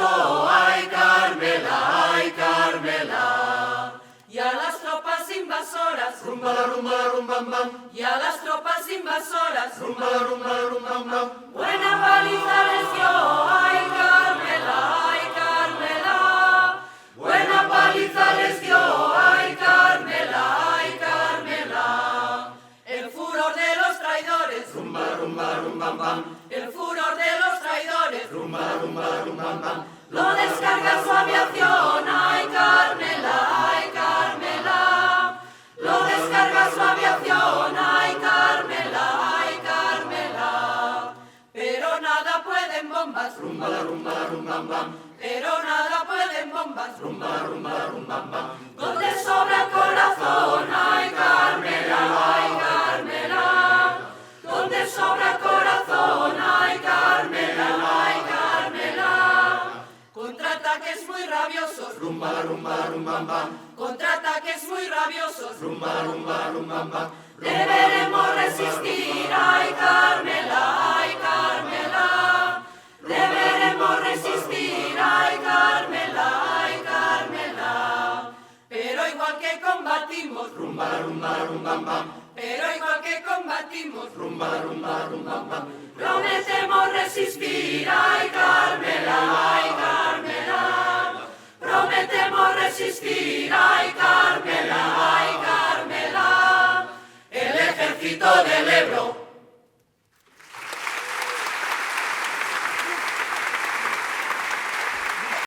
pasó, ay Carmela, ay Carmela. Y a las tropas invasoras, Rumba la rumba la rumbam bam, y a las tropas invasoras, rumba la rumba la rumbam bam. buena paliza les dio, ay Carmela, ay Carmela. Buena paliza les dio, ay Carmela, ay Carmela. El furor de los traidores, Rumba la rumba la rumbam bam, el furor de los traidores, rumba la rumba la rumbam bam. lo descarga su aviación, ay Carmela, ay Carmela. Lo descarga su aviación, ay Carmela, ay Carmela. Pero nada pueden bombas, Rumba la rumba la rumbam bam, pero nada pueden bombas. rumba la rumba la rumbam bam. Donde sobra el corazón, ay Carmela, ay Carmela. Donde sobra el corazón, ay Carmela, ay Carmela. Contraataques muy rabiosos, Rumba la rumba la rumbam bam, contraataques muy rabiosos. rumba la rumba la rumbam bam. Deberemos resistir, ay Carmela, ay Carmela. Deberemos resistir, ay Carmela, ay Carmela. Pero igual que combatimos, Rumba la rumba la rumbam bam, pero igual que combatimos, rumba la rumba la rumbam bam. prometemos resistir, ay Carmela, ay Carmela. Prometemos resistir, ay Carmela, ay Carmela. El ejército del Ebro